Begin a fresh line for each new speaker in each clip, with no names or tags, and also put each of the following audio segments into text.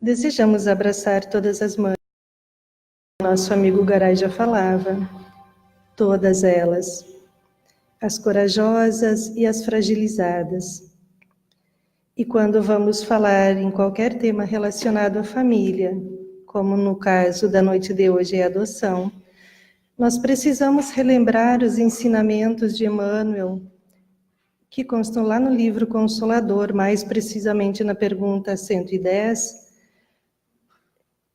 Desejamos abraçar todas as mães. Nosso amigo Garay já falava, todas elas, as corajosas e as fragilizadas. E quando vamos falar em qualquer tema relacionado à família, como no caso da noite de hoje é a adoção, nós precisamos relembrar os ensinamentos de Emmanuel, que constam lá no livro Consolador, mais precisamente na pergunta 110,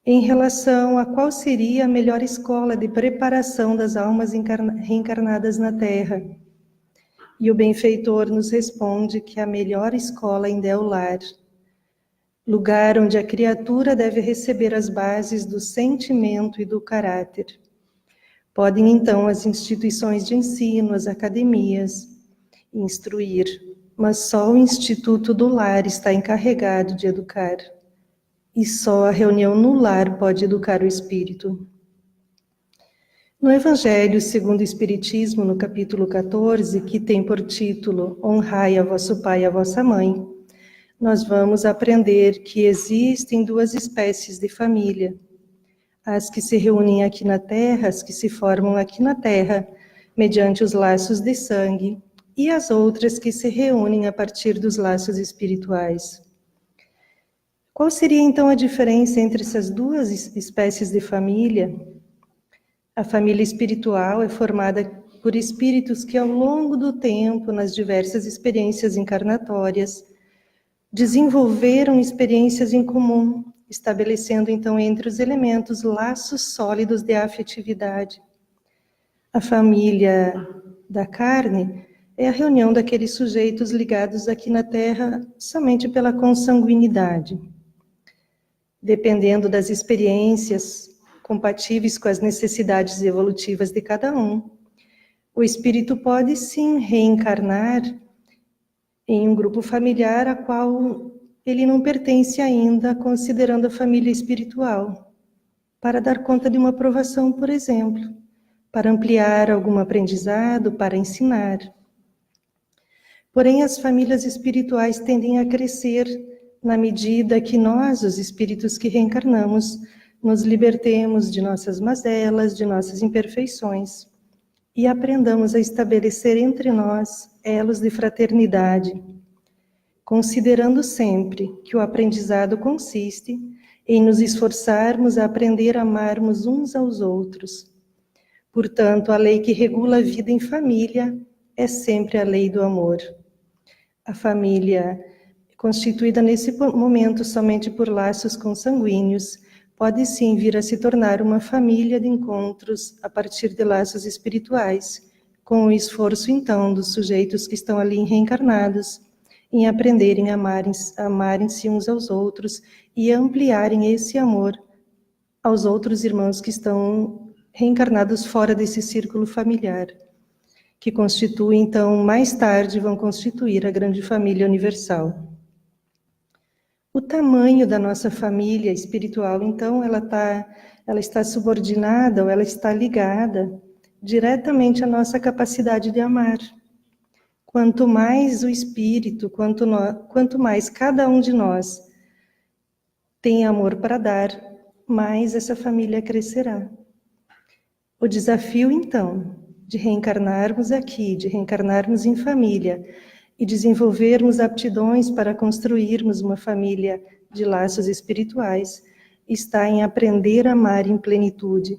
em relação a qual seria a melhor escola de preparação das almas reencarnadas na Terra. E o benfeitor nos responde que a melhor escola ainda é o lar, lugar onde a criatura deve receber as bases do sentimento e do caráter. Podem, então, as instituições de ensino, as academias, instruir, mas só o Instituto do Lar está encarregado de educar. E só a reunião no lar pode educar o espírito. No Evangelho segundo o Espiritismo, no capítulo 14, que tem por título Honrai a vosso pai e a vossa mãe, nós vamos aprender que existem duas espécies de família. As que se reúnem aqui na Terra, as que se formam aqui na Terra, mediante os laços de sangue, e as outras que se reúnem a partir dos laços espirituais. Qual seria então a diferença entre essas duas espécies de família? A família espiritual é formada por espíritos que ao longo do tempo, nas diversas experiências encarnatórias, desenvolveram experiências em comum, estabelecendo então entre os elementos laços sólidos de afetividade. A família da carne é a reunião daqueles sujeitos ligados aqui na Terra somente pela consanguinidade. Dependendo das experiências compatíveis com as necessidades evolutivas de cada um, o espírito pode sim reencarnar em um grupo familiar a qual ele não pertence ainda, considerando a família espiritual, para dar conta de uma provação, por exemplo, para ampliar algum aprendizado, para ensinar. Porém, as famílias espirituais tendem a crescer na medida que nós, os espíritos que reencarnamos, nos libertemos de nossas mazelas, de nossas imperfeições e aprendamos a estabelecer entre nós elos de fraternidade, considerando sempre que o aprendizado consiste em nos esforçarmos a aprender a amarmos uns aos outros. Portanto, a lei que regula a vida em família é sempre a lei do amor. A família, constituída nesse momento somente por laços consanguíneos, pode sim vir a se tornar uma família de encontros a partir de laços espirituais, com o esforço então dos sujeitos que estão ali reencarnados, em aprenderem a amarem-se uns aos outros e ampliarem esse amor aos outros irmãos que estão reencarnados fora desse círculo familiar, que constitui então, mais tarde, vão constituir a grande família universal. O tamanho da nossa família espiritual, então, ela está subordinada ou ela está ligada diretamente à nossa capacidade de amar. Quanto mais o espírito, quanto mais cada um de nós tem amor para dar, mais essa família crescerá. O desafio, então, de reencarnarmos aqui, de reencarnarmos em família, e desenvolvermos aptidões para construirmos uma família de laços espirituais, está em aprender a amar em plenitude.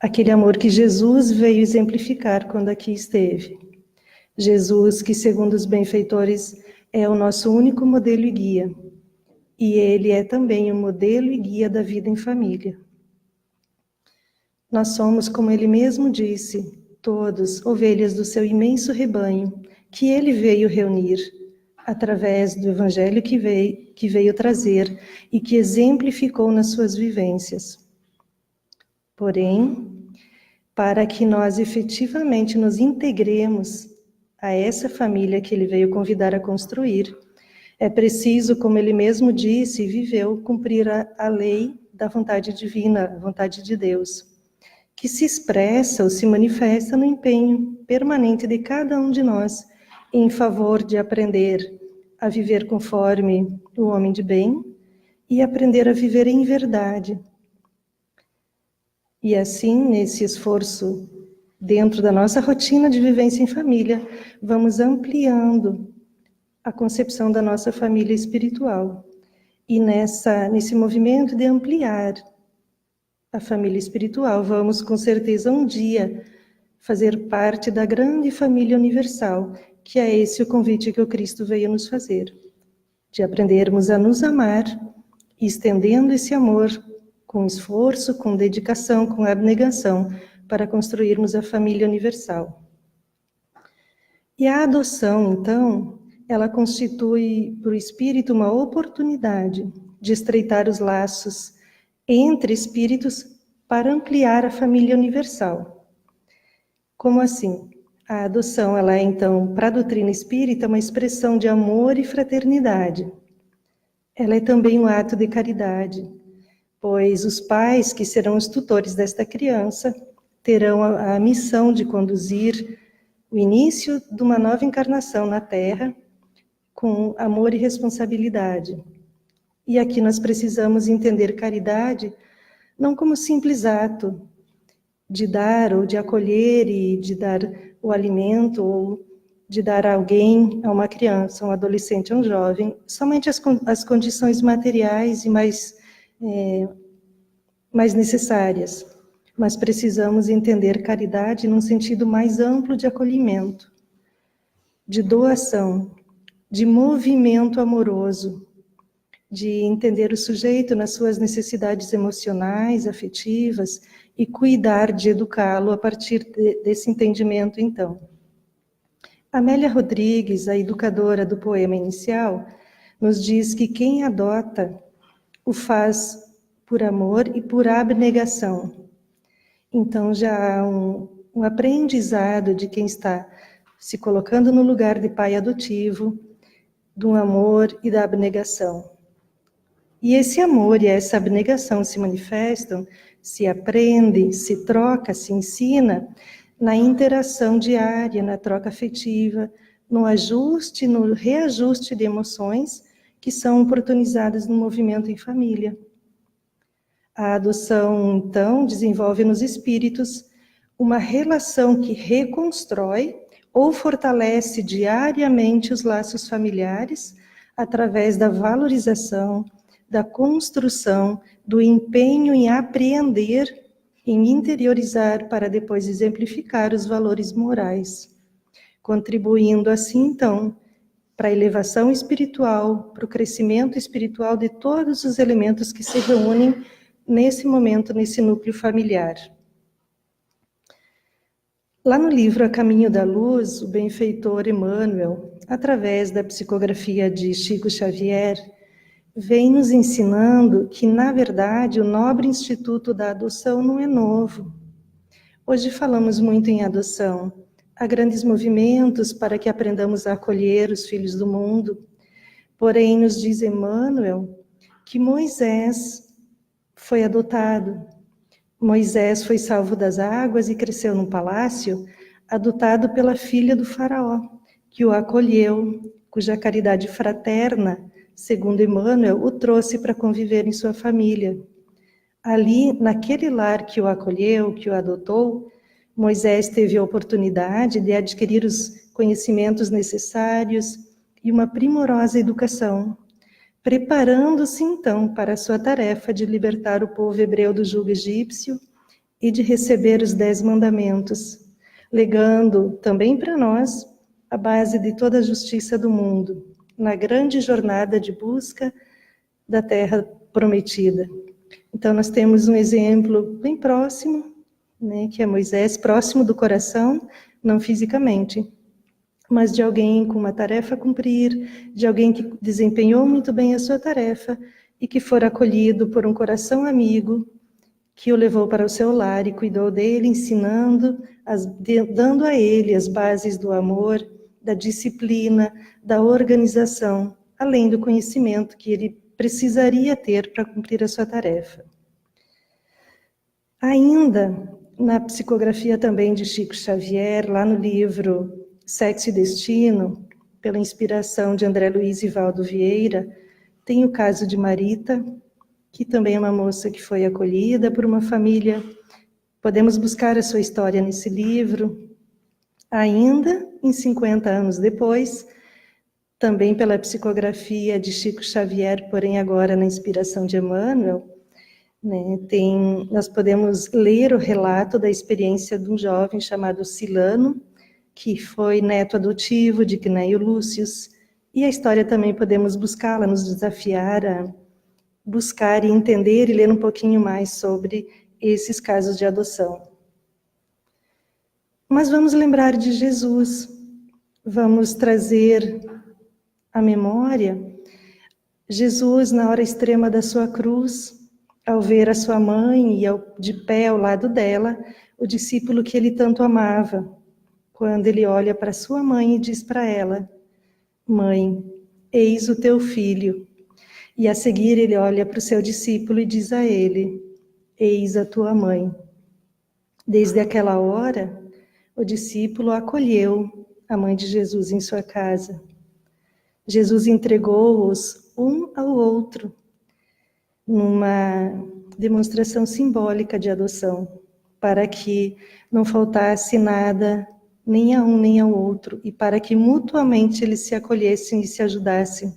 Aquele amor que Jesus veio exemplificar quando aqui esteve. Jesus, que segundo os benfeitores, é o nosso único modelo e guia. E ele é também o modelo e guia da vida em família. Nós somos, como ele mesmo disse, todos ovelhas do seu imenso rebanho, que ele veio reunir através do Evangelho que veio trazer e que exemplificou nas suas vivências. Porém, para que nós efetivamente nos integremos a essa família que ele veio convidar a construir, é preciso, como ele mesmo disse e viveu, cumprir a lei da vontade divina, a vontade de Deus, que se expressa ou se manifesta no empenho permanente de cada um de nós em favor de aprender a viver conforme o homem de bem e aprender a viver em verdade. E assim, nesse esforço, dentro da nossa rotina de vivência em família, vamos ampliando a concepção da nossa família espiritual. E nesse movimento de ampliar a família espiritual, vamos com certeza um dia fazer parte da grande família universal, que é esse o convite que o Cristo veio nos fazer, de aprendermos a nos amar, estendendo esse amor com esforço, com dedicação, com abnegação, para construirmos a família universal. E a adoção, então, ela constitui para o espírito uma oportunidade de estreitar os laços entre espíritos para ampliar a família universal. Como assim? A adoção, ela é, então, para a doutrina espírita, uma expressão de amor e fraternidade. Ela é também um ato de caridade, pois os pais, que serão os tutores desta criança, terão a missão de conduzir o início de uma nova encarnação na Terra com amor e responsabilidade. E aqui nós precisamos entender caridade não como simples ato de dar ou de acolher e de dar o alimento ou de dar a alguém, a uma criança, a um adolescente, a um jovem, somente as condições materiais e mais necessárias. Mas precisamos entender caridade num sentido mais amplo de acolhimento, de doação, de movimento amoroso, de entender o sujeito nas suas necessidades emocionais, afetivas, e cuidar de educá-lo a partir desse entendimento, então. Amélia Rodrigues, a educadora do poema inicial, nos diz que quem adota o faz por amor e por abnegação. Então já há um aprendizado de quem está se colocando no lugar de pai adotivo, do amor e da abnegação. E esse amor e essa abnegação se manifestam, se aprende, se troca, se ensina na interação diária, na troca afetiva, no ajuste, no reajuste de emoções que são oportunizadas no movimento em família. A adoção, então, desenvolve nos espíritos uma relação que reconstrói ou fortalece diariamente os laços familiares através da valorização, da construção, do empenho em apreender, em interiorizar para depois exemplificar os valores morais, contribuindo assim, então, para a elevação espiritual, para o crescimento espiritual de todos os elementos que se reúnem nesse momento, nesse núcleo familiar. Lá no livro A Caminho da Luz, o benfeitor Emmanuel, através da psicografia de Chico Xavier, vem nos ensinando que, na verdade, o nobre instituto da adoção não é novo. Hoje falamos muito em adoção. Há grandes movimentos para que aprendamos a acolher os filhos do mundo. Porém, nos diz Emmanuel que Moisés foi adotado. Moisés foi salvo das águas e cresceu num palácio, adotado pela filha do faraó, que o acolheu, cuja caridade fraterna, segundo Emmanuel, o trouxe para conviver em sua família. Ali, naquele lar que o acolheu, que o adotou, Moisés teve a oportunidade de adquirir os conhecimentos necessários e uma primorosa educação, preparando-se então para a sua tarefa de libertar o povo hebreu do jugo egípcio e de receber os 10 mandamentos, legando também para nós a base de toda a justiça do mundo, na grande jornada de busca da terra prometida. Então, nós temos um exemplo bem próximo, né, que é Moisés, próximo do coração, não fisicamente, mas de alguém com uma tarefa a cumprir, de alguém que desempenhou muito bem a sua tarefa e que for acolhido por um coração amigo que o levou para o seu lar e cuidou dele, ensinando, dando a ele as bases do amor, da disciplina, da organização, além do conhecimento que ele precisaria ter para cumprir a sua tarefa. Ainda, na psicografia também de Chico Xavier, lá no livro Sexo e Destino, pela inspiração de André Luiz e Valdo Vieira, Tem o caso de Marita, que também é uma moça que foi acolhida por uma família. Podemos buscar a sua história nesse livro. Ainda, em 50 anos depois, também pela psicografia de Chico Xavier, porém agora na inspiração de Emmanuel, né, nós podemos ler o relato da experiência de um jovem chamado Silano, que foi neto adotivo de Cneio Lúcius, e a história também podemos buscá-la, nos desafiar a buscar e entender e ler um pouquinho mais sobre esses casos de adoção. Mas vamos lembrar de Jesus, vamos trazer à memória Jesus na hora extrema da sua cruz, ao ver a sua mãe e de pé ao lado dela, o discípulo que ele tanto amava, quando ele olha para sua mãe e diz para ela: Mãe, eis o teu filho. E a seguir ele olha para o seu discípulo e diz a ele: Eis a tua mãe. Desde aquela hora, o discípulo acolheu a mãe de Jesus em sua casa. Jesus entregou-os um ao outro, numa demonstração simbólica de adoção, para que não faltasse nada, nem a um nem ao outro, e para que mutuamente eles se acolhessem e se ajudassem.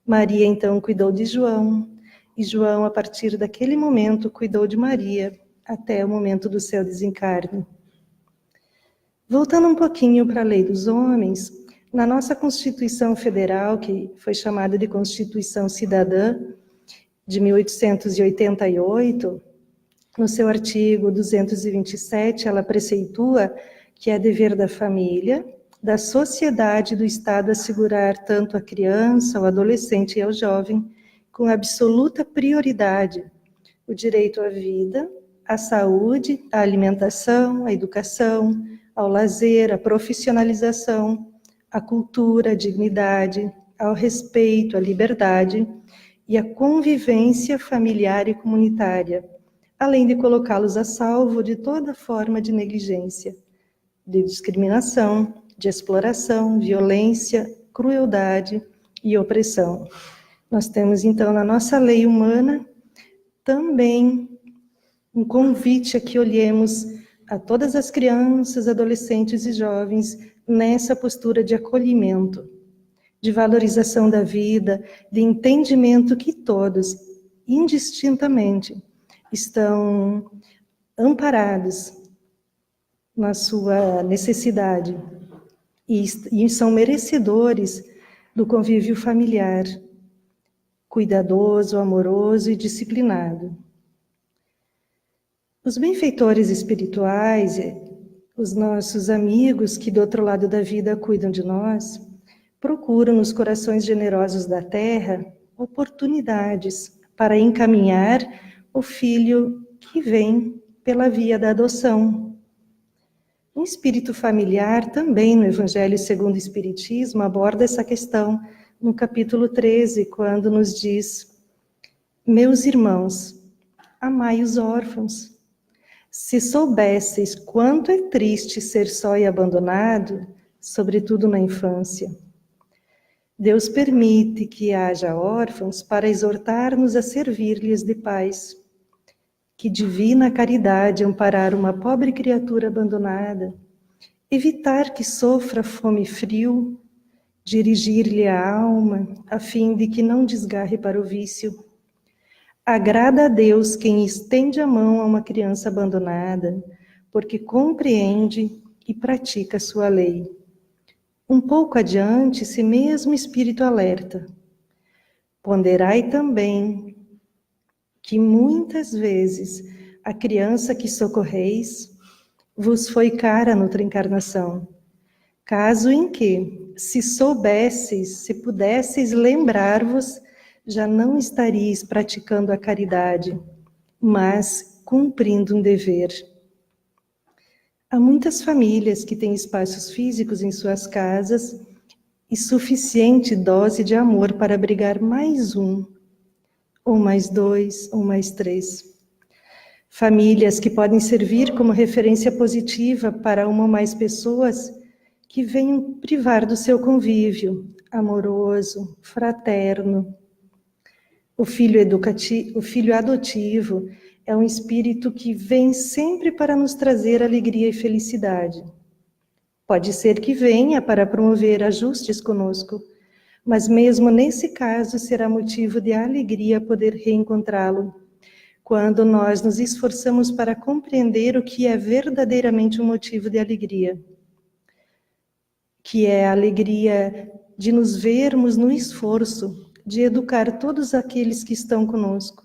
Maria, então, cuidou de João, e João, a partir daquele momento, cuidou de Maria, até o momento do seu desencarne. Voltando um pouquinho para a Lei dos Homens, na nossa Constituição Federal, que foi chamada de Constituição Cidadã, de 1888, no seu artigo 227, ela preceitua que é dever da família, da sociedade e do Estado assegurar tanto a criança, o adolescente e ao jovem, com absoluta prioridade, o direito à vida, à saúde, à alimentação, à educação, ao lazer, à profissionalização, à cultura, à dignidade, ao respeito, à liberdade e à convivência familiar e comunitária, além de colocá-los a salvo de toda forma de negligência, de discriminação, de exploração, violência, crueldade e opressão. Nós temos, então, na nossa lei humana, também um convite a que olhemos a todas as crianças, adolescentes e jovens nessa postura de acolhimento, de valorização da vida, de entendimento que todos, indistintamente, estão amparados na sua necessidade e são merecedores do convívio familiar, cuidadoso, amoroso e disciplinado. Os benfeitores espirituais, os nossos amigos que do outro lado da vida cuidam de nós, procuram nos corações generosos da terra oportunidades para encaminhar o filho que vem pela via da adoção. O espírito familiar também no Evangelho segundo o Espiritismo aborda essa questão no capítulo 13, quando nos diz: Meus irmãos, amai os órfãos. Se soubesseis quanto é triste ser só e abandonado, sobretudo na infância. Deus permite que haja órfãos para exortar-nos a servir-lhes de pais. Que divina caridade amparar uma pobre criatura abandonada, evitar que sofra fome e frio, dirigir-lhe a alma, a fim de que não desgarre para o vício. Agrada a Deus quem estende a mão a uma criança abandonada, porque compreende e pratica sua lei. Um pouco adiante, esse mesmo espírito alerta: ponderai também que muitas vezes a criança que socorreis vos foi cara noutra encarnação, caso em que, se soubesseis, se pudesseis lembrar-vos, já não estaríeis praticando a caridade, mas cumprindo um dever. Há muitas famílias que têm espaços físicos em suas casas e suficiente dose de amor para abrigar mais um, ou mais dois, ou mais três. Famílias que podem servir como referência positiva para uma ou mais pessoas que venham privar do seu convívio amoroso, fraterno, O filho educativo, o filho adotivo é um espírito que vem sempre para nos trazer alegria e felicidade. Pode ser que venha para promover ajustes conosco, mas mesmo nesse caso será motivo de alegria poder reencontrá-lo, quando nós nos esforçamos para compreender o que é verdadeiramente um motivo de alegria, que é a alegria de nos vermos no esforço de educar todos aqueles que estão conosco.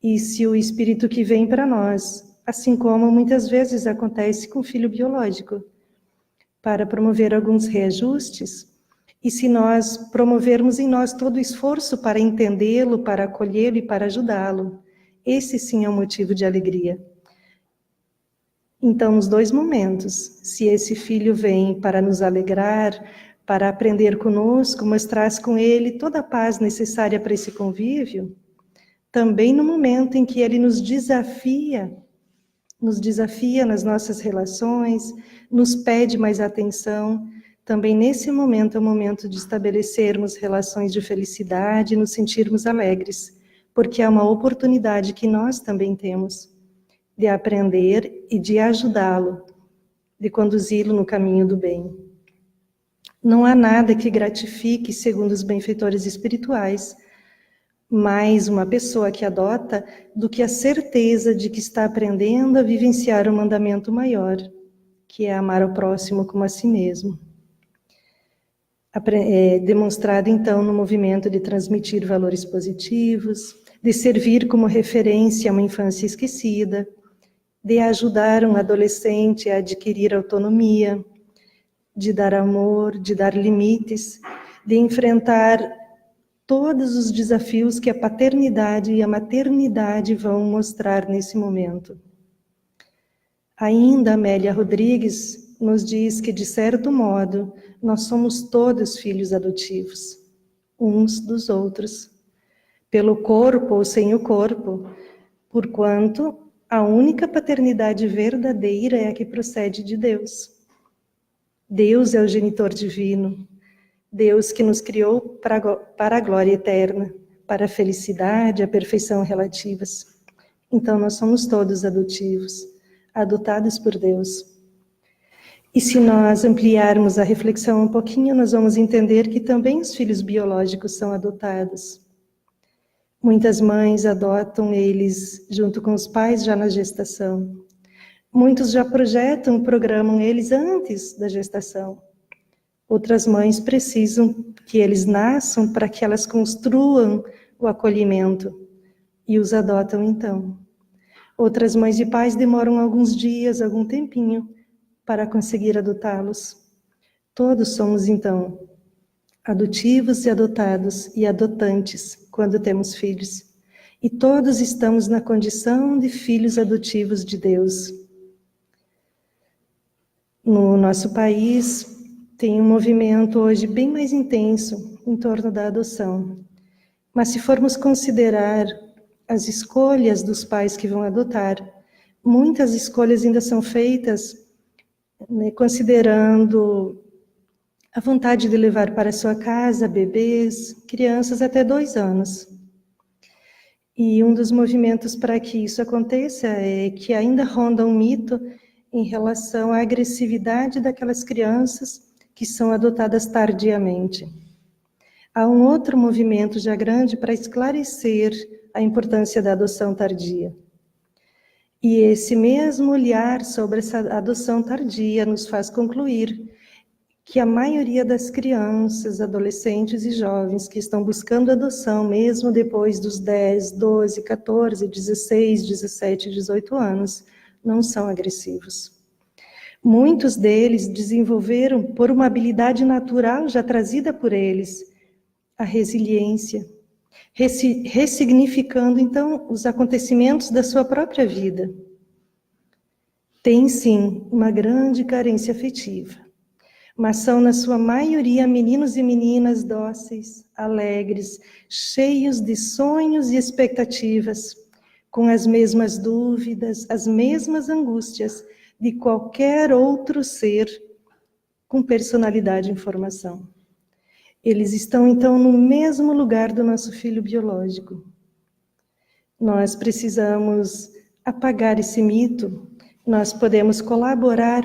E se o espírito que vem para nós, assim como muitas vezes acontece com o filho biológico, para promover alguns reajustes, e se nós promovermos em nós todo o esforço para entendê-lo, para acolhê-lo e para ajudá-lo, esse sim é um motivo de alegria. Então, nos dois momentos, se esse filho vem para nos alegrar, para aprender conosco, mostrar com ele toda a paz necessária para esse convívio, também no momento em que ele nos desafia nas nossas relações, nos pede mais atenção, também nesse momento é o momento de estabelecermos relações de felicidade, nos sentirmos alegres, porque é uma oportunidade que nós também temos de aprender e de ajudá-lo, de conduzi-lo no caminho do bem. Não há nada que gratifique, segundo os benfeitores espirituais, mais uma pessoa que adota do que a certeza de que está aprendendo a vivenciar um mandamento maior, que é amar o próximo como a si mesmo. Demonstrado, então, no movimento de transmitir valores positivos, de servir como referência a uma infância esquecida, de ajudar um adolescente a adquirir autonomia, de dar amor, de dar limites, de enfrentar todos os desafios que a paternidade e a maternidade vão mostrar nesse momento. Ainda Amélia Rodrigues nos diz que, de certo modo, nós somos todos filhos adotivos, uns dos outros, pelo corpo ou sem o corpo, porquanto a única paternidade verdadeira é a que procede de Deus. Deus é o genitor divino, Deus que nos criou para a glória eterna, para a felicidade, a perfeição relativas. Então, nós somos todos adotivos, adotados por Deus. E se nós ampliarmos a reflexão um pouquinho, nós vamos entender que também os filhos biológicos são adotados. Muitas mães adotam eles junto com os pais já na gestação. Muitos já programam eles antes da gestação. Outras mães precisam que eles nasçam para que elas construam o acolhimento e os adotam então. Outras mães e pais demoram alguns dias, algum tempinho, para conseguir adotá-los. Todos somos então adotivos e adotados e adotantes quando temos filhos. E todos estamos na condição de filhos adotivos de Deus. No nosso país, tem um movimento hoje bem mais intenso em torno da adoção. Mas se formos considerar as escolhas dos pais que vão adotar, muitas escolhas ainda são feitas, né, considerando a vontade de levar para sua casa bebês, crianças até 2 anos. E um dos movimentos para que isso aconteça é que ainda ronda um mito em relação à agressividade daquelas crianças que são adotadas tardiamente. Há um outro movimento já grande para esclarecer a importância da adoção tardia. E esse mesmo olhar sobre essa adoção tardia nos faz concluir que a maioria das crianças, adolescentes e jovens que estão buscando adoção, mesmo depois dos 10, 12, 14, 16, 17, 18 anos, não são agressivos. Muitos deles desenvolveram, por uma habilidade natural já trazida por eles, a resiliência, ressignificando, então, os acontecimentos da sua própria vida. Tem, sim, uma grande carência afetiva, mas são, na sua maioria, meninos e meninas dóceis, alegres, cheios de sonhos e expectativas, com as mesmas dúvidas, as mesmas angústias de qualquer outro ser com personalidade e formação. Eles estão, então, no mesmo lugar do nosso filho biológico, Nós precisamos apagar esse mito, nós podemos colaborar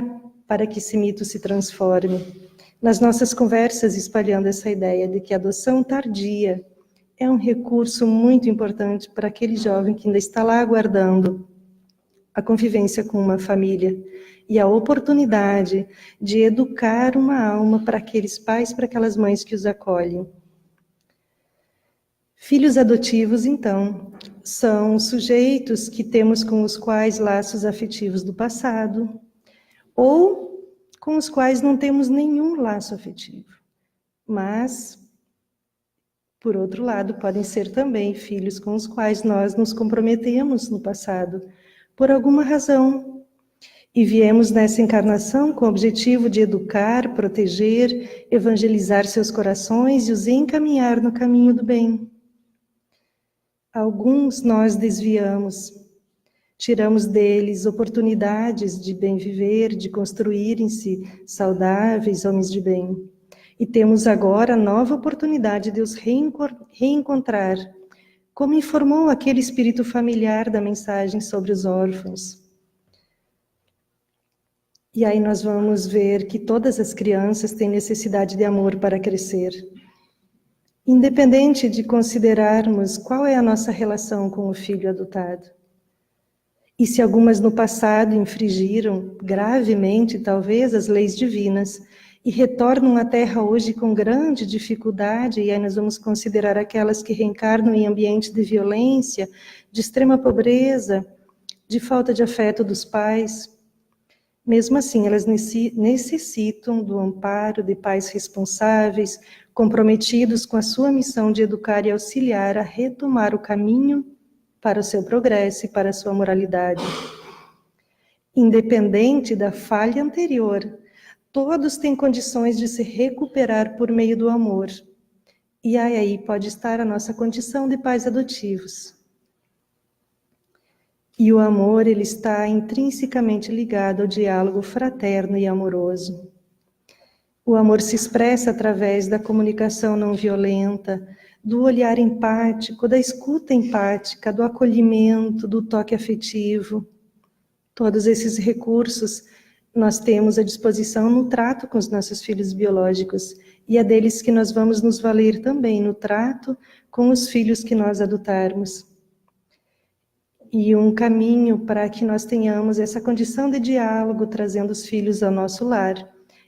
para que esse mito se transforme. Nas nossas conversas, espalhando essa ideia de que a adoção tardia é um recurso muito importante para aquele jovem que ainda está lá aguardando a convivência com uma família e a oportunidade de educar uma alma para aqueles pais, para aquelas mães que os acolhem. Filhos adotivos, então, são sujeitos que temos com os quais laços afetivos do passado, ou com os quais não temos nenhum laço afetivo. Mas, por outro lado, podem ser também filhos com os quais nós nos comprometemos no passado, por alguma razão, e viemos nessa encarnação com o objetivo de educar, proteger, evangelizar seus corações e os encaminhar no caminho do bem. Alguns nós desviamos, tiramos deles oportunidades de bem viver, de construírem-se saudáveis homens de bem. E temos agora a nova oportunidade de os reencontrar, como informou aquele espírito familiar da mensagem sobre os órfãos. E aí nós vamos ver que todas as crianças têm necessidade de amor para crescer. Independente de considerarmos qual é a nossa relação com o filho adotado. E se algumas no passado infringiram gravemente, talvez, as leis divinas, e retornam à Terra hoje com grande dificuldade, e aí nós vamos considerar aquelas que reencarnam em ambientes de violência, de extrema pobreza, de falta de afeto dos pais. Mesmo assim, elas necessitam do amparo de pais responsáveis, comprometidos com a sua missão de educar e auxiliar a retomar o caminho para o seu progresso e para a sua moralidade. Independente da falha anterior, todos têm condições de se recuperar por meio do amor. E aí pode estar a nossa condição de pais adotivos. E o amor, ele está intrinsecamente ligado ao diálogo fraterno e amoroso. O amor se expressa através da comunicação não violenta, do olhar empático, da escuta empática, do acolhimento, do toque afetivo. Todos esses recursos nós temos à disposição no trato com os nossos filhos biológicos, e é deles que nós vamos nos valer também no trato com os filhos que nós adotarmos. E um caminho para que nós tenhamos essa condição de diálogo, trazendo os filhos ao nosso lar.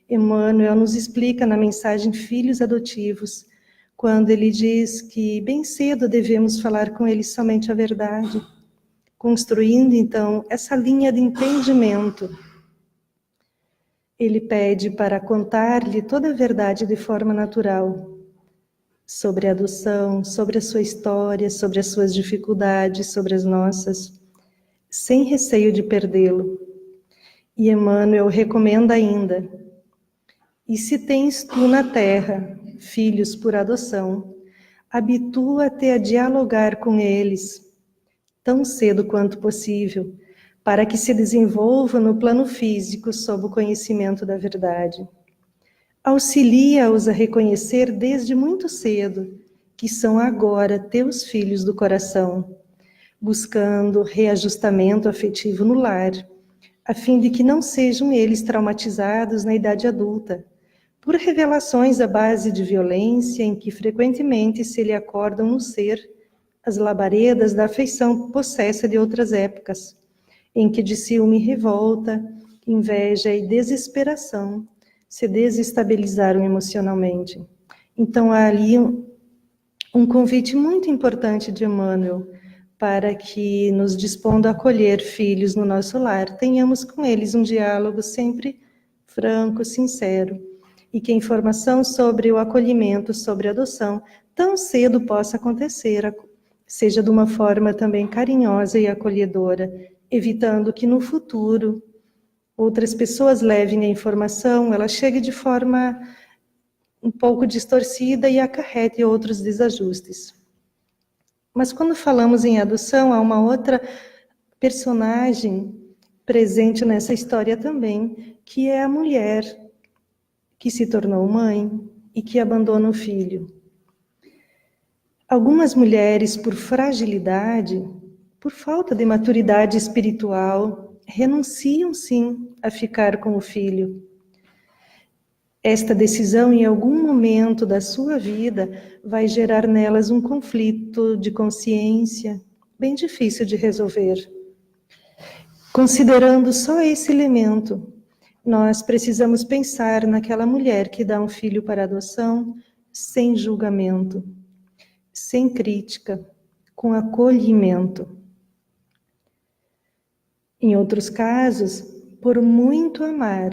Emmanuel nos explica na mensagem Filhos Adotivos, quando ele diz que bem cedo devemos falar com eles somente a verdade, construindo então essa linha de entendimento. Ele pede para contar-lhe toda a verdade de forma natural, sobre a adoção, sobre a sua história, sobre as suas dificuldades, sobre as nossas, sem receio de perdê-lo. E Emmanuel recomenda ainda: e se tens tu na terra filhos por adoção, habitua-te a dialogar com eles, tão cedo quanto possível, para que se desenvolva no plano físico sob o conhecimento da verdade. Auxilia-os a reconhecer desde muito cedo que são agora teus filhos do coração, buscando reajustamento afetivo no lar, a fim de que não sejam eles traumatizados na idade adulta, por revelações à base de violência em que frequentemente se lhe acordam no ser as labaredas da afeição possessa de outras épocas, em que de ciúme e revolta, inveja e desesperação se desestabilizaram emocionalmente. Então, há ali um convite muito importante de Emmanuel para que, nos dispondo a acolher filhos no nosso lar, tenhamos com eles um diálogo sempre franco, sincero, e que a informação sobre o acolhimento, sobre a adoção, tão cedo possa acontecer, seja de uma forma também carinhosa e acolhedora, evitando que no futuro outras pessoas levem a informação, ela chegue de forma um pouco distorcida e acarrete outros desajustes. Mas quando falamos em adoção, há uma outra personagem presente nessa história também, que é a mulher que se tornou mãe e que abandona o filho. Algumas mulheres, por fragilidade, por falta de maturidade espiritual, renunciam sim a ficar com o filho. Esta decisão, em algum momento da sua vida, vai gerar nelas um conflito de consciência bem difícil de resolver. Considerando só esse elemento, nós precisamos pensar naquela mulher que dá um filho para adoção sem julgamento, sem crítica, com acolhimento. Em outros casos, por muito amar,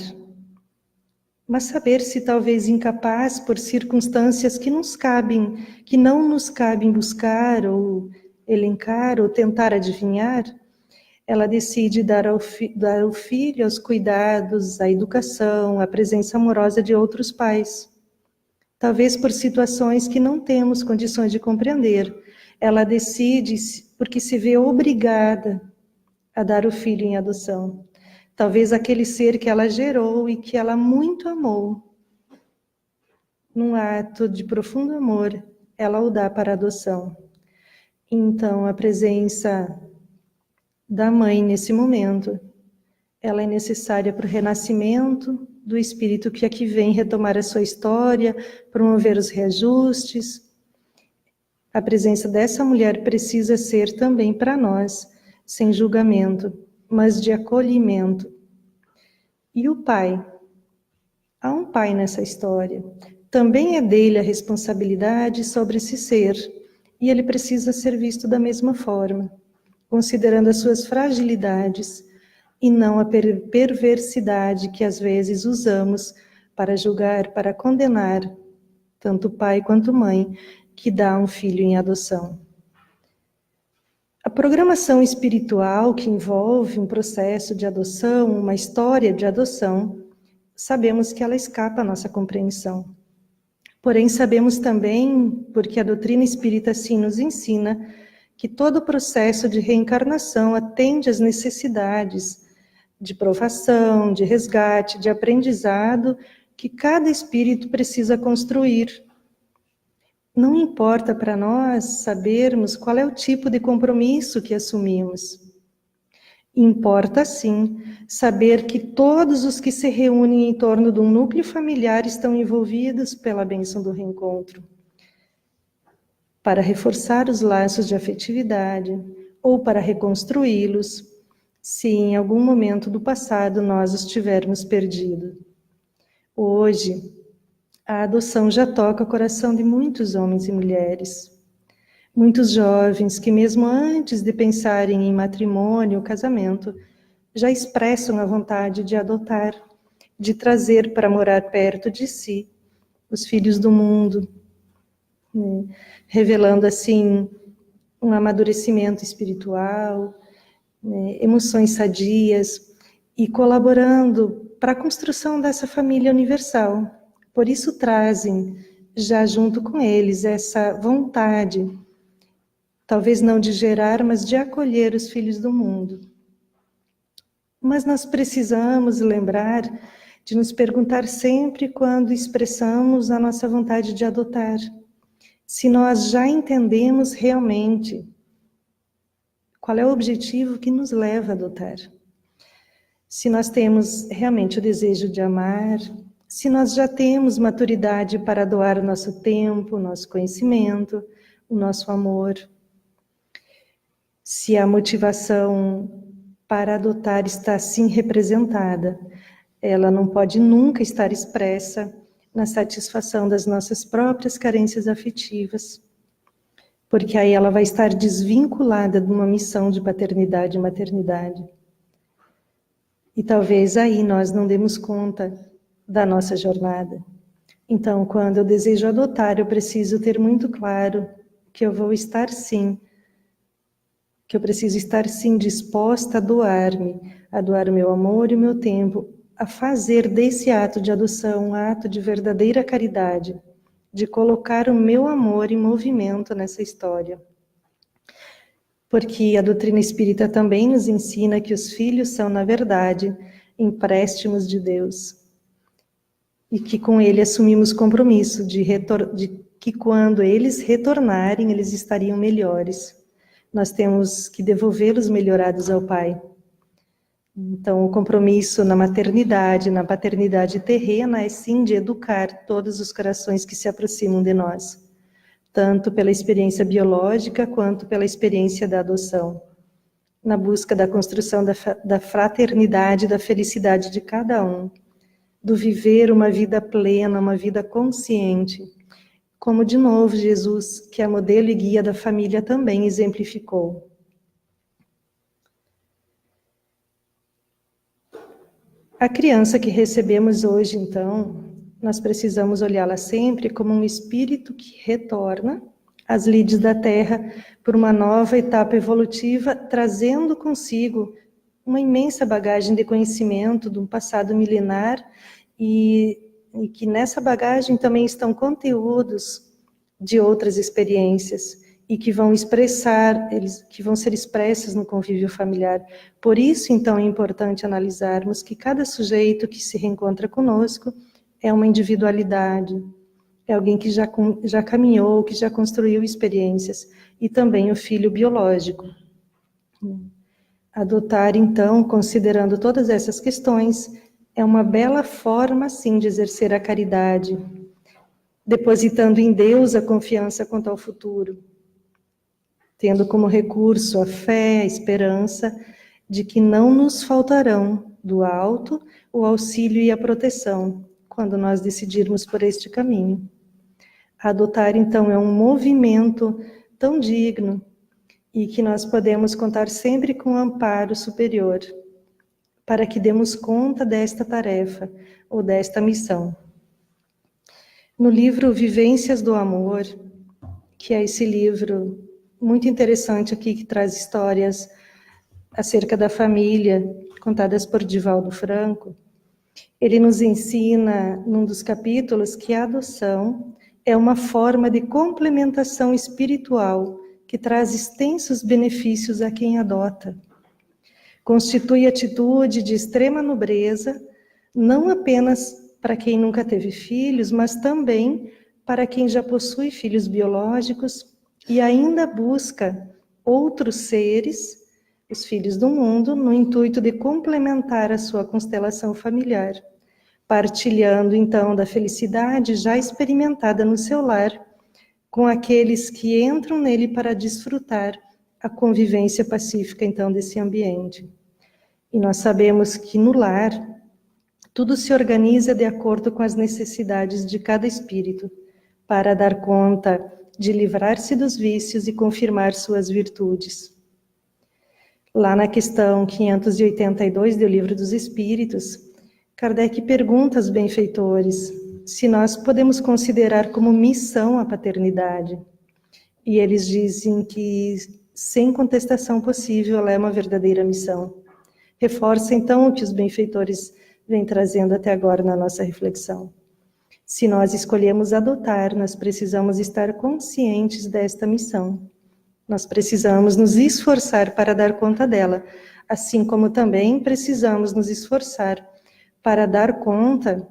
mas saber se talvez incapaz por circunstâncias que não nos cabem buscar ou elencar ou tentar adivinhar, ela decide dar ao filho os cuidados, a educação, a presença amorosa de outros pais. Talvez por situações que não temos condições de compreender. Ela decide porque se vê obrigada a dar o filho em adoção. Talvez aquele ser que ela gerou e que ela muito amou. Num ato de profundo amor, ela o dá para adoção. Então, a presença da mãe nesse momento, ela é necessária para o renascimento do espírito que aqui vem retomar a sua história, promover os reajustes. A presença dessa mulher precisa ser também para nós, sem julgamento, mas de acolhimento. E o pai? Há um pai nessa história. Também é dele a responsabilidade sobre esse ser, e ele precisa ser visto da mesma forma, considerando as suas fragilidades e não a perversidade que às vezes usamos para julgar, para condenar, tanto pai quanto mãe, que dá um filho em adoção. A programação espiritual que envolve um processo de adoção, uma história de adoção, sabemos que ela escapa à nossa compreensão. Porém, sabemos também, porque a doutrina espírita assim nos ensina, que todo o processo de reencarnação atende às necessidades de provação, de resgate, de aprendizado que cada espírito precisa construir. Não importa para nós sabermos qual é o tipo de compromisso que assumimos. Importa, sim, saber que todos os que se reúnem em torno de um núcleo familiar estão envolvidos pela bênção do reencontro, para reforçar os laços de afetividade ou para reconstruí-los, se em algum momento do passado nós os tivermos perdido. Hoje, a adoção já toca o coração de muitos homens e mulheres. Muitos jovens que, mesmo antes de pensarem em matrimônio ou casamento, já expressam a vontade de adotar, de trazer para morar perto de si os filhos do mundo, né? Revelando assim um amadurecimento espiritual, né? Emoções sadias e colaborando para a construção dessa família universal. Por isso trazem já junto com eles essa vontade, talvez não de gerar, mas de acolher os filhos do mundo. Mas nós precisamos lembrar de nos perguntar sempre quando expressamos a nossa vontade de adotar, se nós já entendemos realmente qual é o objetivo que nos leva a adotar. Se nós temos realmente o desejo de amar, se nós já temos maturidade para doar o nosso tempo, o nosso conhecimento, o nosso amor. Se a motivação para adotar está assim representada, ela não pode nunca estar expressa na satisfação das nossas próprias carências afetivas, porque aí ela vai estar desvinculada de uma missão de paternidade e maternidade. E talvez aí nós não demos conta da nossa jornada. Então, quando eu desejo adotar, eu preciso ter muito claro que eu vou estar sim, que eu preciso estar sim disposta a doar o meu amor e o meu tempo, a fazer desse ato de adoção um ato de verdadeira caridade, de colocar o meu amor em movimento nessa história. Porque a doutrina espírita também nos ensina que os filhos são, na verdade, empréstimos de Deus. E que com ele assumimos compromisso de que quando eles retornarem, eles estariam melhores. nós temos que devolvê-los melhorados ao Pai. Então, o compromisso na maternidade, na paternidade terrena, é sim de educar todos os corações que se aproximam de nós, tanto pela experiência biológica quanto pela experiência da adoção, na busca da construção da fraternidade, da felicidade de cada um, do viver uma vida plena, uma vida consciente, como de novo Jesus, que é modelo e guia da família, também exemplificou. A criança que recebemos hoje, então, nós precisamos olhá-la sempre como um espírito que retorna às lides da Terra por uma nova etapa evolutiva, trazendo consigo uma imensa bagagem de conhecimento de um passado milenar e que nessa bagagem também estão conteúdos de outras experiências e que vão que vão ser expressas no convívio familiar. Por isso, então, é importante analisarmos que cada sujeito que se reencontra conosco é uma individualidade, é alguém que já caminhou, que já construiu experiências, e também o filho biológico. Adotar, então, considerando todas essas questões, é uma bela forma, sim, de exercer a caridade, depositando em Deus a confiança quanto ao futuro, tendo como recurso a fé, a esperança de que não nos faltarão do alto o auxílio e a proteção, quando nós decidirmos por este caminho. Adotar, então, é um movimento tão digno e que nós podemos contar sempre com o amparo superior, para que demos conta desta tarefa ou desta missão. No livro Vivências do Amor, que é esse livro muito interessante aqui, que traz histórias acerca da família, contadas por Divaldo Franco, ele nos ensina, num dos capítulos, que a adoção é uma forma de complementação espiritual que traz extensos benefícios a quem adota. Constitui atitude de extrema nobreza, não apenas para quem nunca teve filhos, mas também para quem já possui filhos biológicos e ainda busca outros seres, os filhos do mundo, no intuito de complementar a sua constelação familiar, partilhando então da felicidade já experimentada no seu lar, com aqueles que entram nele para desfrutar a convivência pacífica então desse ambiente. E nós sabemos que no lar tudo se organiza de acordo com as necessidades de cada espírito, para dar conta de livrar-se dos vícios e confirmar suas virtudes. Lá na questão 582 do Livro dos Espíritos, Kardec pergunta aos benfeitores se nós podemos considerar como missão a paternidade. E eles dizem que, sem contestação possível, ela é uma verdadeira missão. Reforça, então, o que os benfeitores vêm trazendo até agora na nossa reflexão. Se nós escolhemos adotar, nós precisamos estar conscientes desta missão. Nós precisamos nos esforçar para dar conta dela, assim como também precisamos nos esforçar para dar conta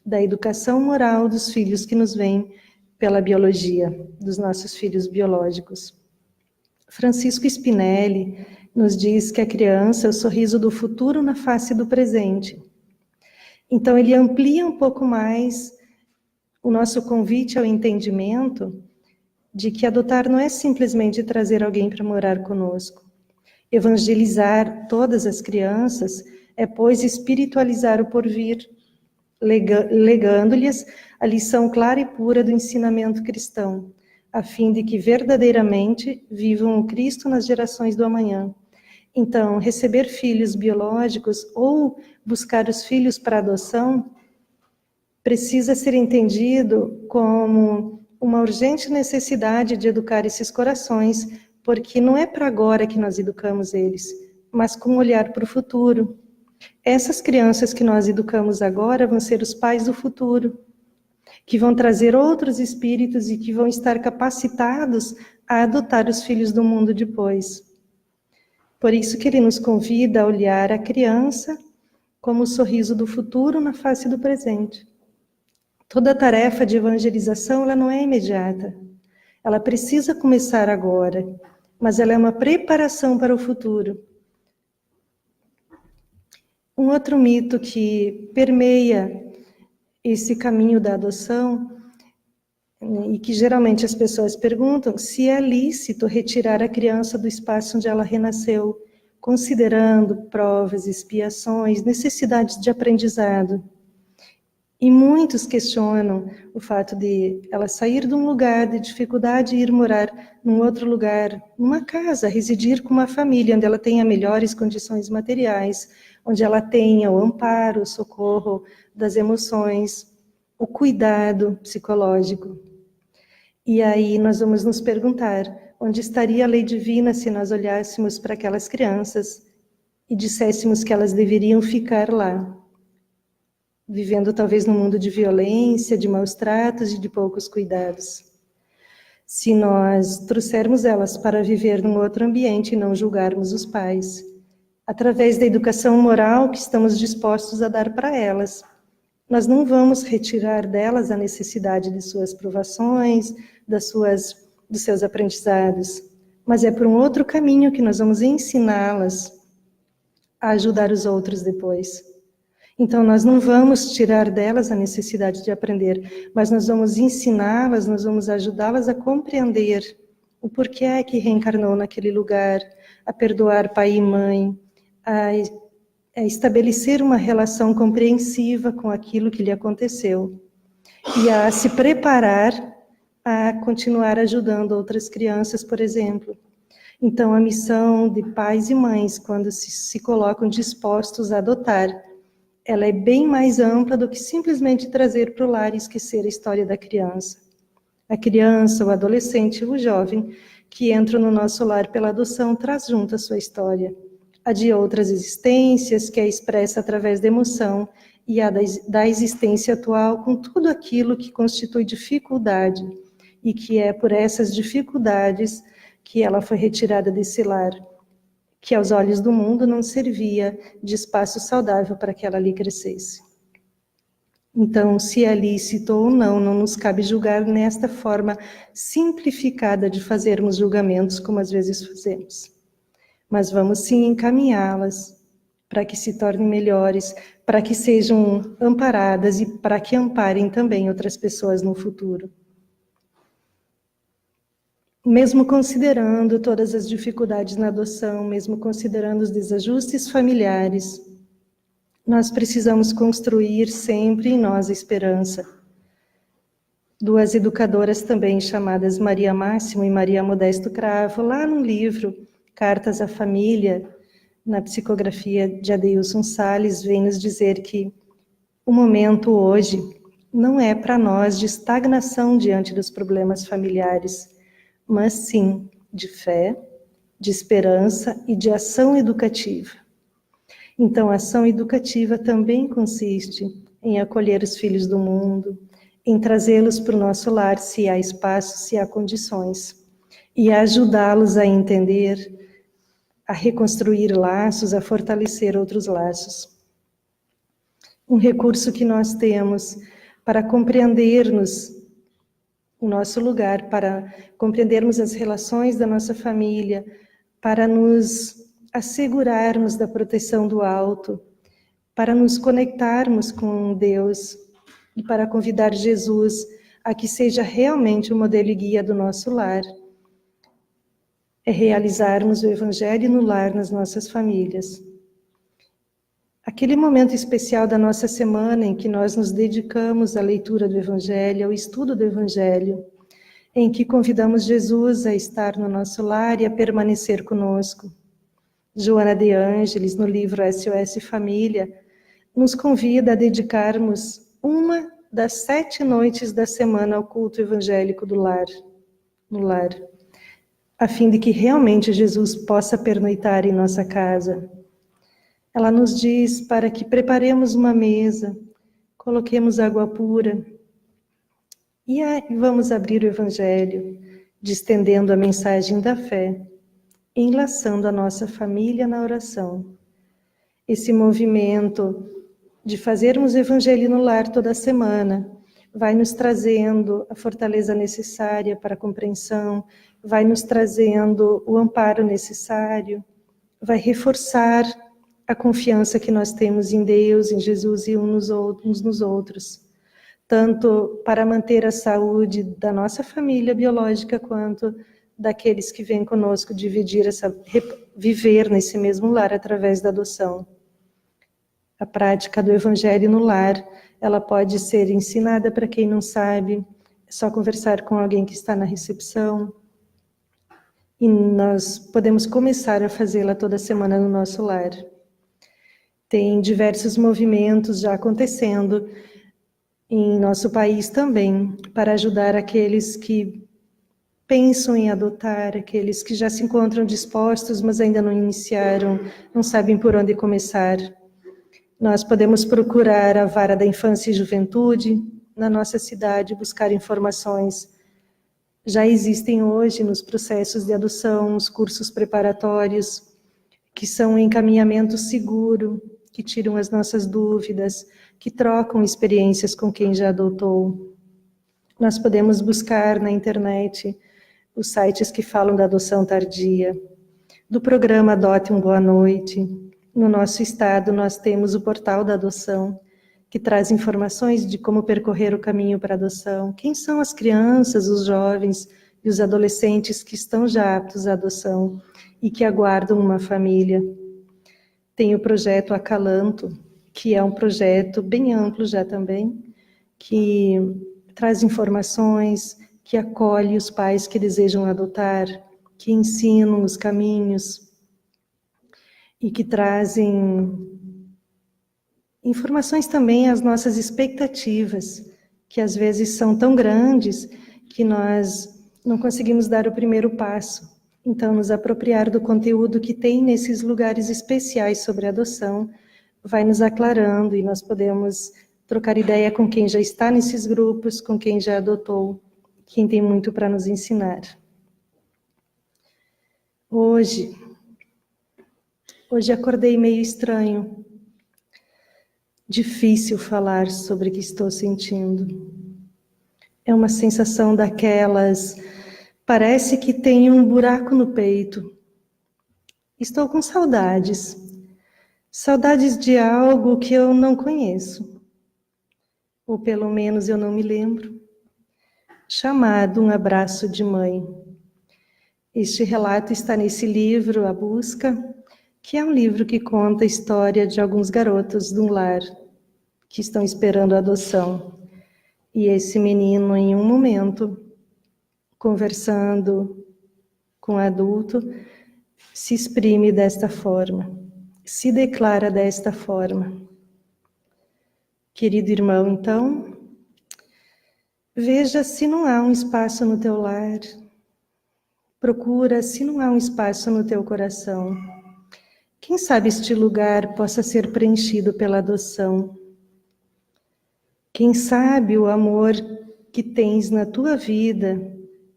da educação moral dos filhos que nos vêm pela biologia, dos nossos filhos biológicos. Francisco Spinelli nos diz que a criança é o sorriso do futuro na face do presente. Então, ele amplia um pouco mais o nosso convite ao entendimento de que adotar não é simplesmente trazer alguém para morar conosco. Evangelizar todas as crianças é, pois, espiritualizar o porvir, legando-lhes a lição clara e pura do ensinamento cristão, a fim de que verdadeiramente vivam o Cristo nas gerações do amanhã. Então, receber filhos biológicos ou buscar os filhos para adoção precisa ser entendido como uma urgente necessidade de educar esses corações, porque não é para agora que nós educamos eles, mas com um olhar para o futuro. Essas crianças que nós educamos agora vão ser os pais do futuro, que vão trazer outros espíritos e que vão estar capacitados a adotar os filhos do mundo depois. Por isso que ele nos convida a olhar a criança como o sorriso do futuro na face do presente. Toda a tarefa de evangelização, ela não é imediata. Ela precisa começar agora. mas ela é uma preparação para o futuro. Um outro mito que permeia esse caminho da adoção, e que geralmente as pessoas perguntam, se é lícito retirar a criança do espaço onde ela renasceu, considerando provas, expiações, necessidades de aprendizado. E muitos questionam o fato de ela sair de um lugar de dificuldade e ir morar num outro lugar, numa casa, residir com uma família onde ela tenha melhores condições materiais, onde ela tenha o amparo, o socorro das emoções, o cuidado psicológico. E aí nós vamos nos perguntar, onde estaria a lei divina se nós olhássemos para aquelas crianças e disséssemos que elas deveriam ficar lá, vivendo talvez num mundo de violência, de maus tratos e de poucos cuidados. Se nós trouxermos elas para viver num outro ambiente e não julgarmos os pais, através da educação moral que estamos dispostos a dar para elas, nós não vamos retirar delas a necessidade de suas provações, dos seus aprendizados, mas é por um outro caminho que nós vamos ensiná-las a ajudar os outros depois. Então, nós não vamos tirar delas a necessidade de aprender, mas nós vamos ensiná-las, nós vamos ajudá-las a compreender o porquê é que reencarnou naquele lugar, a perdoar pai e mãe, a estabelecer uma relação compreensiva com aquilo que lhe aconteceu e a se preparar a continuar ajudando outras crianças, por exemplo. Então, a missão de pais e mães, quando se colocam dispostos a adotar, ela é bem mais ampla do que simplesmente trazer para o lar e esquecer a história da criança. A criança, o adolescente, o jovem que entra no nosso lar pela adoção traz junto a sua história, a de outras existências, que é expressa através da emoção, e a da existência atual, com tudo aquilo que constitui dificuldade, e que é por essas dificuldades que ela foi retirada desse lar, que aos olhos do mundo não servia de espaço saudável para que ela ali crescesse. Então, se é lícito ou não, não nos cabe julgar nesta forma simplificada de fazermos julgamentos, como às vezes fazemos. Mas vamos sim encaminhá-las para que se tornem melhores, para que sejam amparadas e para que amparem também outras pessoas no futuro. Mesmo considerando todas as dificuldades na adoção, mesmo considerando os desajustes familiares, nós precisamos construir sempre em nós a esperança. Duas educadoras também, chamadas Maria Máximo e Maria Modesto Cravo, lá no livro Cartas à Família, na psicografia de Adeilson Salles, vem nos dizer que o momento hoje não é para nós de estagnação diante dos problemas familiares, mas sim de fé, de esperança e de ação educativa. Então, a ação educativa também consiste em acolher os filhos do mundo, em trazê-los para o nosso lar, se há espaço, se há condições, e ajudá-los a entender, a reconstruir laços, a fortalecer outros laços. Um recurso que nós temos para compreendermos o nosso lugar, para compreendermos as relações da nossa família, para nos assegurarmos da proteção do alto, para nos conectarmos com Deus e para convidar Jesus a que seja realmente o modelo e guia do nosso lar. É realizarmos o Evangelho no lar, nas nossas famílias. Aquele momento especial da nossa semana em que nós nos dedicamos à leitura do Evangelho, ao estudo do Evangelho, em que convidamos Jesus a estar no nosso lar e a permanecer conosco. Joana de Ângeles, no livro SOS Família, nos convida a dedicarmos uma das 7 noites da semana ao culto evangélico do lar, no lar, a fim de que realmente Jesus possa pernoitar em nossa casa. Ela nos diz para que preparemos uma mesa, coloquemos água pura e vamos abrir o Evangelho, distendendo a mensagem da fé, enlaçando a nossa família na oração. Esse movimento de fazermos o Evangelho no lar toda semana vai nos trazendo a fortaleza necessária para a compreensão, vai nos trazendo o amparo necessário, vai reforçar a confiança que nós temos em Deus, em Jesus e uns nos outros, tanto para manter a saúde da nossa família biológica, quanto daqueles que vêm conosco viver nesse mesmo lar através da adoção. A prática do Evangelho no lar, ela pode ser ensinada para quem não sabe, é só conversar com alguém que está na recepção, e nós podemos começar a fazê-la toda semana no nosso lar. Tem diversos movimentos já acontecendo em nosso país também, para ajudar aqueles que pensam em adotar, aqueles que já se encontram dispostos, mas ainda não iniciaram, não sabem por onde começar. Nós podemos procurar a Vara da Infância e Juventude na nossa cidade, buscar informações. Já existem hoje nos processos de adoção os cursos preparatórios, que são um encaminhamento seguro, que tiram as nossas dúvidas, que trocam experiências com quem já adotou. Nós podemos buscar na internet os sites que falam da adoção tardia, do programa Adote um Boa Noite. No nosso estado, nós temos o portal da adoção, que traz informações de como percorrer o caminho para a adoção, quem são as crianças, os jovens e os adolescentes que estão já aptos à adoção e que aguardam uma família. Tem o projeto Acalanto, que é um projeto bem amplo já também, que traz informações, que acolhe os pais que desejam adotar, que ensinam os caminhos e que trazem informações também às nossas expectativas, que às vezes são tão grandes que nós não conseguimos dar o primeiro passo. Então, nos apropriar do conteúdo que tem nesses lugares especiais sobre adoção, vai nos aclarando e nós podemos trocar ideia com quem já está nesses grupos, com quem já adotou, quem tem muito para nos ensinar. Hoje acordei meio estranho. Difícil falar sobre o que estou sentindo. É uma sensação daquelas, parece que tem um buraco no peito. Estou com saudades. Saudades de algo que eu não conheço. Ou pelo menos eu não me lembro. Chamado Um Abraço de Mãe. Este relato está nesse livro, A Busca, que é um livro que conta a história de alguns garotos de um lar que estão esperando a adoção. E esse menino, em um momento, conversando com o adulto, se exprime desta forma, se declara desta forma. Querido irmão, então, veja se não há um espaço no teu lar, procura se não há um espaço no teu coração. Quem sabe este lugar possa ser preenchido pela adoção. Quem sabe o amor que tens na tua vida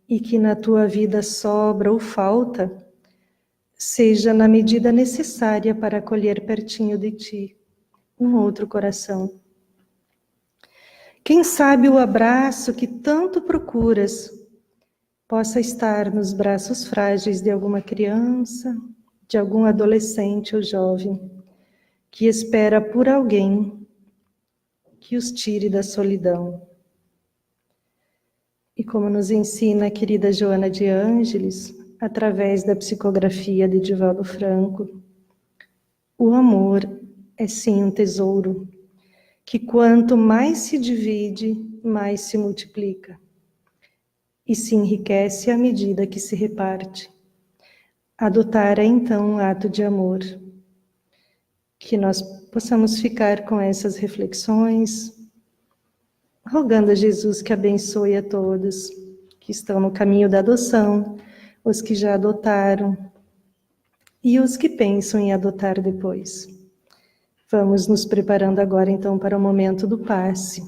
e que na tua vida sobra ou falta, seja na medida necessária para acolher pertinho de ti um outro coração. Quem sabe o abraço que tanto procuras possa estar nos braços frágeis de alguma criança, de algum adolescente ou jovem, que espera por alguém que os tire da solidão. E como nos ensina a querida Joana de Ângeles, através da psicografia de Divaldo Franco, o amor é sim um tesouro, que quanto mais se divide, mais se multiplica, e se enriquece à medida que se reparte. Adotar é então um ato de amor. Que nós possamos ficar com essas reflexões, rogando a Jesus que abençoe a todos que estão no caminho da adoção, os que já adotaram e os que pensam em adotar depois. Vamos nos preparando agora então para o momento do passe.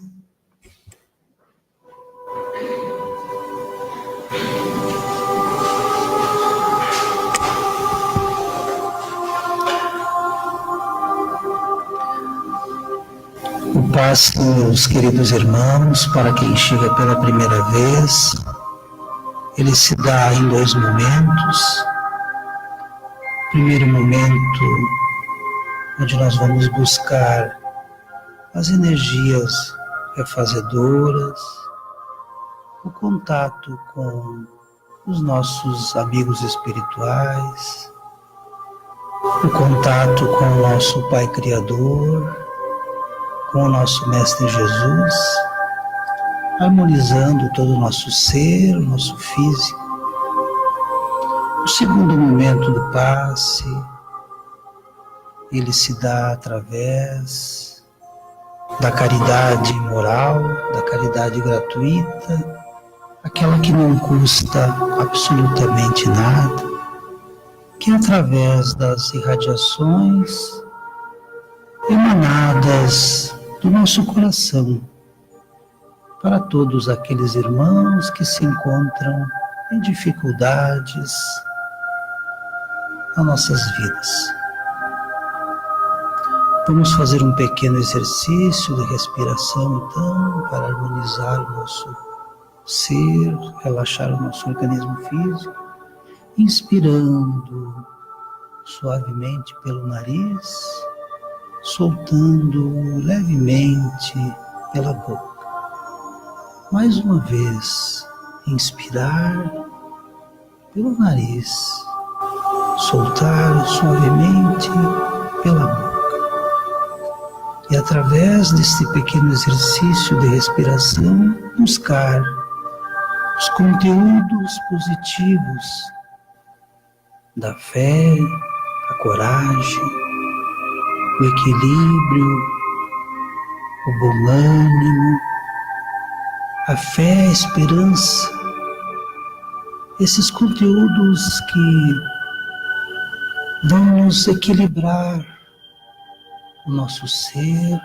O passe, meus queridos irmãos, para quem chega pela primeira vez, ele se dá em dois momentos. O primeiro momento, onde nós vamos buscar as energias refazedoras, o contato com os nossos amigos espirituais, o contato com o nosso Pai Criador, com o nosso Mestre Jesus, harmonizando todo o nosso ser, o nosso físico. O segundo momento do passe, ele se dá através da caridade moral, da caridade gratuita, aquela que não custa absolutamente nada, que é através das irradiações emanadas do nosso coração para todos aqueles irmãos que se encontram em dificuldades nas nossas vidas. Vamos fazer um pequeno exercício de respiração, então, para harmonizar o nosso ser, relaxar o nosso organismo físico, inspirando suavemente pelo nariz, soltando levemente pela boca. Mais uma vez, inspirar pelo nariz, soltar suavemente pela boca. E através deste pequeno exercício de respiração, buscar os conteúdos positivos da fé, a coragem, o equilíbrio, o bom ânimo, a fé, a esperança, esses conteúdos que vão nos equilibrar o nosso ser,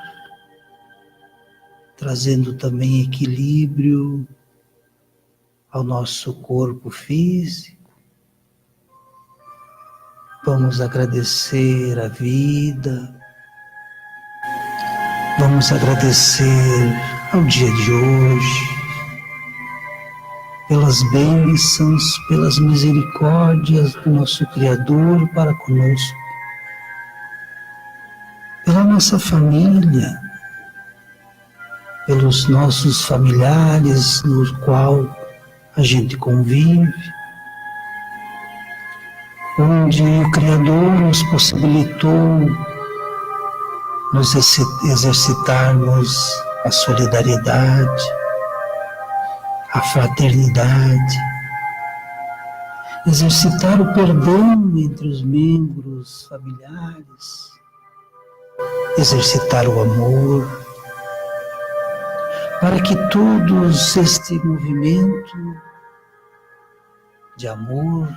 trazendo também equilíbrio ao nosso corpo físico. Vamos agradecer a vida, vamos agradecer ao dia de hoje, pelas bênçãos, pelas misericórdias do nosso Criador para conosco, pela nossa família, pelos nossos familiares no qual a gente convive, onde o Criador nos possibilitou nos exercitarmos a solidariedade, a fraternidade, exercitar o perdão entre os membros familiares, exercitar o amor, para que todos este movimento de amor,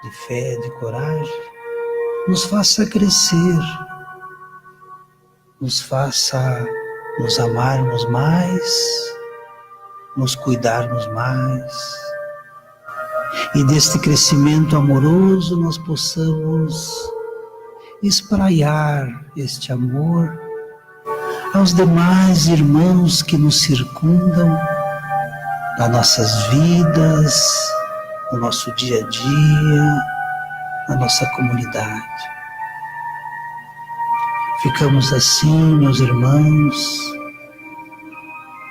de fé, de coragem, nos faça crescer, nos faça nos amarmos mais, nos cuidarmos mais, e deste crescimento amoroso nós possamos espraiar este amor aos demais irmãos que nos circundam nas nossas vidas, no nosso dia a dia, na nossa comunidade. Ficamos assim, meus irmãos,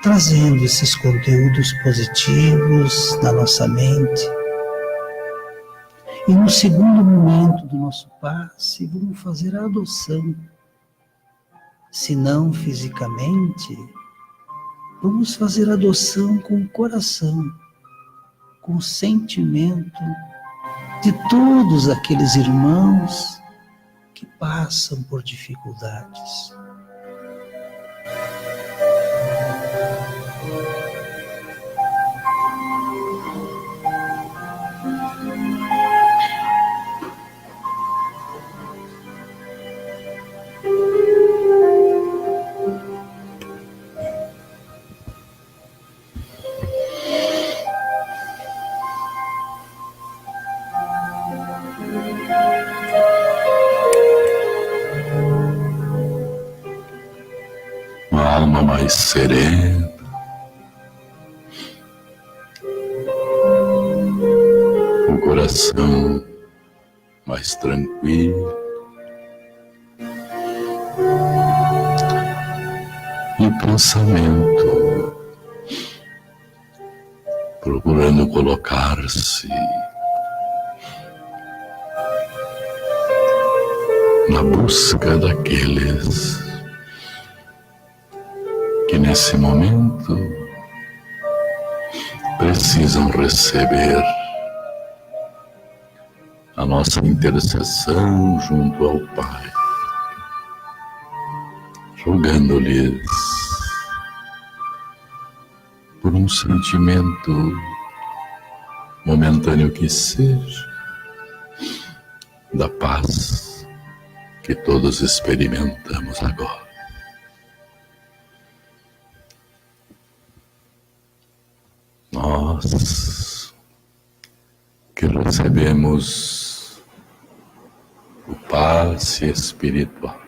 trazendo esses conteúdos positivos na nossa mente. E no segundo momento do nosso passe, vamos fazer a adoção. Se não fisicamente, vamos fazer a adoção com o coração, com o sentimento de todos aqueles irmãos que passam por dificuldades.
Alma mais serena, coração mais tranquilo e o pensamento procurando colocar-se na busca daqueles que nesse momento precisam receber a nossa intercessão junto ao Pai, rogando-lhes por um sentimento momentâneo que seja, da paz que todos experimentamos agora. Nós que recebemos o passe espiritual,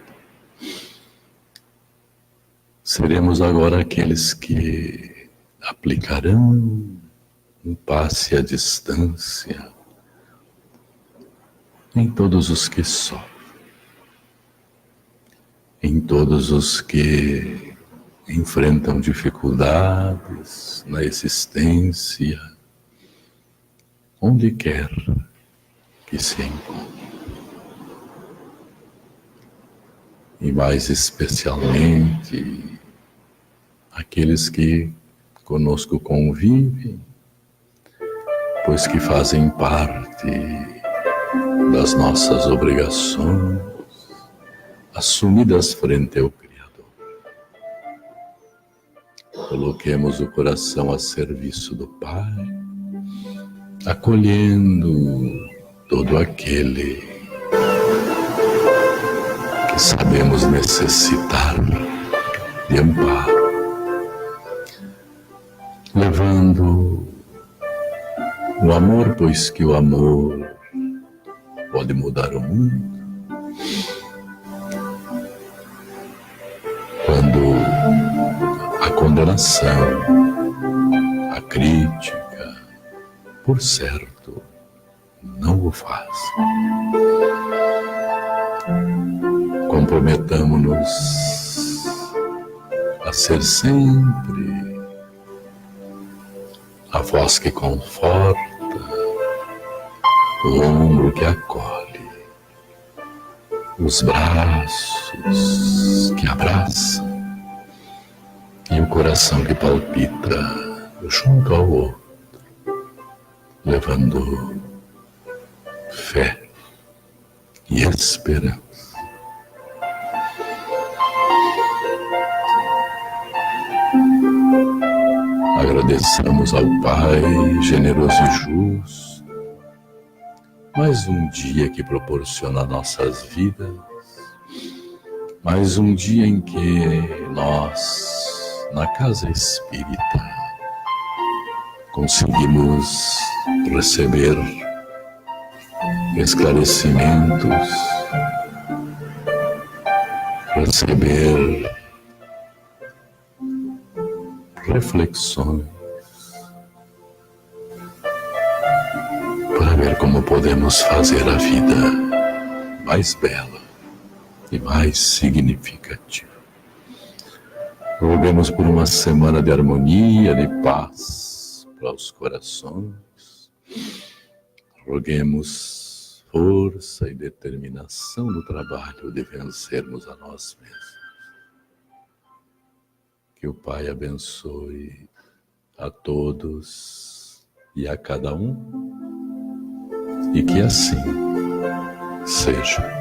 seremos agora aqueles que aplicarão um passe à distância em todos os que sofrem, em todos os que enfrentam dificuldades na existência, onde quer que se encontre. E mais especialmente aqueles que conosco convivem, pois que fazem parte das nossas obrigações assumidas frente ao Criador. Coloquemos o coração a serviço do Pai, acolhendo todo aquele que sabemos necessitar de amparo, levando o amor, pois que o amor pode mudar o mundo. Quando a condenação, a crítica, por certo, não o faz. Comprometamo-nos a ser sempre a voz que conforta, o ombro que acolhe, os braços que abraçam e o coração que palpita junto ao outro, levando fé e esperança. Agradeçamos ao Pai generoso e justo mais um dia que proporciona nossas vidas, mais um dia em que nós, na casa espírita, conseguimos receber esclarecimentos, receber reflexões, para ver como podemos fazer a vida mais bela e mais significativa. Roguemos por uma semana de harmonia, de paz para os corações. Roguemos força e determinação no trabalho de vencermos a nós mesmos. Que o Pai abençoe a todos e a cada um, e que assim seja.